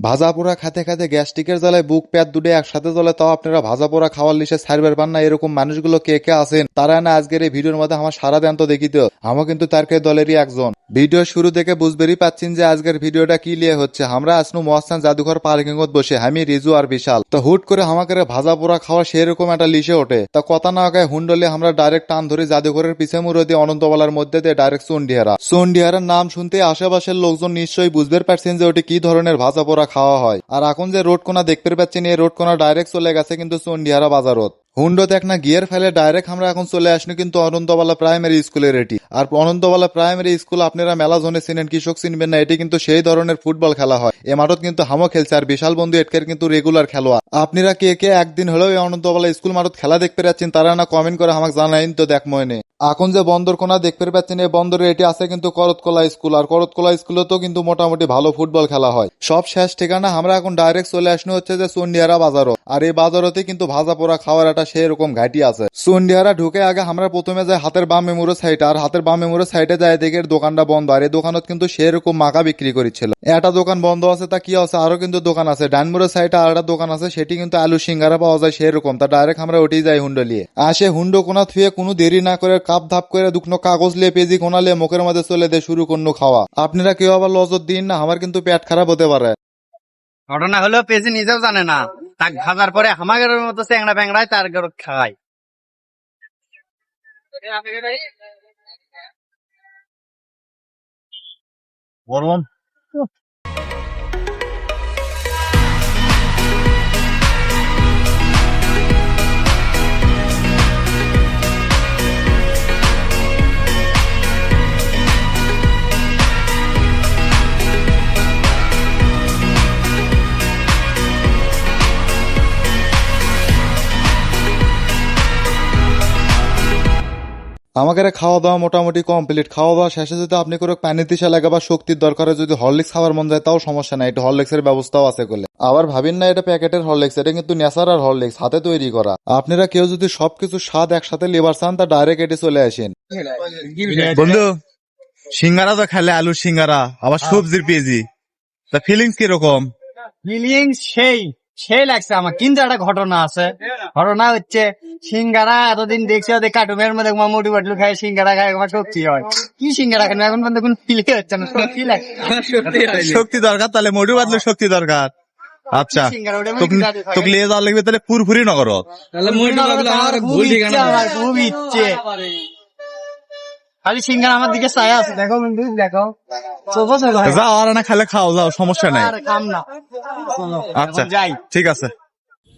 ভাজা পোড়া খেতে খেতে গ্যাস্ট্রিকের জ্বালায় বুক পেট দুটো একসাথে জ্বলে, তাও আপনারা ভাজা পোড়া খাওয়ার লিসে ছাড়বেন পান না। এরকম মানুষগুলো কে কে আছেন তারা না আজকের এই ভিডিওর মধ্যে আমার সারা দেন তো দেখিতে। আমার কিন্তু তারকে দলেরই একজন। ভিডিও শুরু থেকে বুঝবেরই পাচ্ছেন যে আজকের ভিডিওটা কি লিয়ে হচ্ছে। আমরা আসনু মহাস্থান জাদুঘর পার্কিং বসে, আমি রিজু আর বিশাল। তো হুট করে আমাকে ভাজা পোড়া খাওয়া সেরকম একটা লিসে ওঠে। তা কথা না গায়ে হুন্ডলে আমরা ডাইরেক্ট টান ধরে জাদুঘরের পিছে মুড়ে দিয়ে অনন্তবালার মধ্যে দিয়ে ডাইরেক্ট চন্ডিহারার নাম শুনতে আশেপাশের লোকজন নিশ্চয়ই বুঝতে পারছেন যে ওটি কি ধরনের ভাজা পোড়া খাওয়া হয়। আর এখন যে রোড কোনা দেখতে পাচ্ছেন, এই রোড কোনা ডাইরেক্ট চলে গেছে কিন্তু চন্ডিহারা বাজারত। হুন্ডোতে এক না গিয়ার ফেলে ডাইরেক্ট আমরা এখন চলে আসনি কিন্তু অনন্তবালা প্রাইমারি স্কুলের এটি। আর অনন্তবালা প্রাইমারি স্কুল আপনারা মেলা জনে চিনেন, কৃষক চিনবেন না। এটি কিন্তু সেই ধরনের ফুটবল খেলা হয়। এ মাঠত কিন্তু হামও খেলছে, আর বিশাল বন্ধু এটকের কিন্তু রেগুলার খেলোয়াড়। আপনারা কে কে একদিন হলেও এই অনন্তবালা স্কুল মাঠত খেলা দেখতে পাচ্ছেন তারা না কমেন্ট করে আমাকে জানাইন তো। দেখ মনে এখন যে বন্দর কোনা দেখতে পাচ্ছেন, এই বন্দরে এটি আছে কিন্তু করতকলা স্কুল। আর করতকলা স্কুলেও কিন্তু মোটামুটি ভালো ফুটবল খেলা হয়। সব শেষ ঠিকানা আমরা এখন ডাইরেক্ট চলে আসনি হচ্ছে যে চন্ডিহারা বাজারও। আর এই বাজারতে কিন্তু ভাজা পোড়া খাওয়ার একটা সেরকম ঘাটি আছে। চন্ডিহারা ঢুকে আগে আমরা প্রথমে যাই হাতের বাম মেমোরো সাইডে, আর হাতের বাম মেমোরো সাইডে যায় দেখে দোকানটা বন্ধ। আর এই দোকানত কিন্তু সেরকম মাকা বিক্রি করেছিল। একটা দোকান বন্ধ আছে, তা কি আছে আরো কিন্তু দোকান আছে। ডানমোড়ো সাইডে আর একটা দোকান আছে, সেটি কিন্তু আলু সিঙ্গারা পাওয়া যায় সেরকম। তা ডাইরেক্ট আমরা ওটি যাই হুন্ডো লিয়ে। আসে হুন্ডো কোনা থুয়ে কোনো দেরি না করে কাপ ধাপ করে দুকনো কাগজ লিয়ে পেজি কোনা লিয়ে মুখের মধ্যে চলে দিয়ে শুরু করনো খাওয়া। আপনারা কেউ আবার লজত দিন না, আমার কিন্তু পেট খারাপ হতে পারে। ঘটনা হলো পেজি নিজেও জানে না, তাক ভাজার পরে আমাদের মতো চ্যাংড়া প্যাংড়ায় তার খাওয়ায়। বললাম আমাকে খাওয়া দাওয়া মোটামুটি কমপ্লিট। খাওয়া দাওয়া শেষে যদি আপনি করে পানি দিশা লাগে বা শক্তির দরকারে যদি হরলিক্স খাওয়ার মন যায় তাও সমস্যা নাই, এটা হরলিক্সের ব্যবস্থাও আছে বলে। আবার ভাবিন না এটা প্যাকেটের হরলিক্স, এটা কিন্তু ন্যাচারাল হরলিক্স, হাতে তৈরি করা। আপনারা কেউ যদি সবকিছু স্বাদ একসাথে লেবার চান তা ডাইরেক্ট এটি চলে আসেন। বন্ধু, সিঙ্গারা তো খেলে আলুর সিঙ্গারা, আবার সবজির পেঁয়াজি, তা ফিলিংস কিরকম? ফিলিংস সেই সেই লাগছে আমার। কিন্তু একটা ঘটনা আছে। ঘটনা হচ্ছে সিঙ্গারা এতদিন দেখছি ওদের কার্টুনের মধ্যে মোটু পাটলু খায়, সিঙ্গারা খায় আমার শক্তি হয়। কি সিঙ্গারা খায় এখন পর্যন্ত কোন ফিলিং হচ্ছে না, শক্তি লাগে। শক্তি দরকার, তাহলে মোটু বাদলে শক্তি দরকার। আচ্ছা, তোকে নিয়ে যাওয়া লাগবে তাহলে পুরপুরি নগরত। খুব ইচ্ছে খালি সিঙ্গারা আমার দিকে চাই আছে। দেখো বন্ধু দেখো, যাও আর না খেলে খাও, যাও সমস্যা নাই। খাম না। আচ্ছা যাই, ঠিক আছে।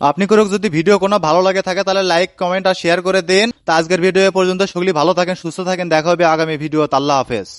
আপনি করে যদি ভিডিও কোনো ভালো লাগে থাকে তাহলে লাইক কমেন্ট আর শেয়ার করে দেন। তা আজকের ভিডিও পর্যন্ত সকলেই ভালো থাকেন, সুস্থ থাকেন, দেখা হবে আগামী ভিডিও। আল্লাহ হাফেজ।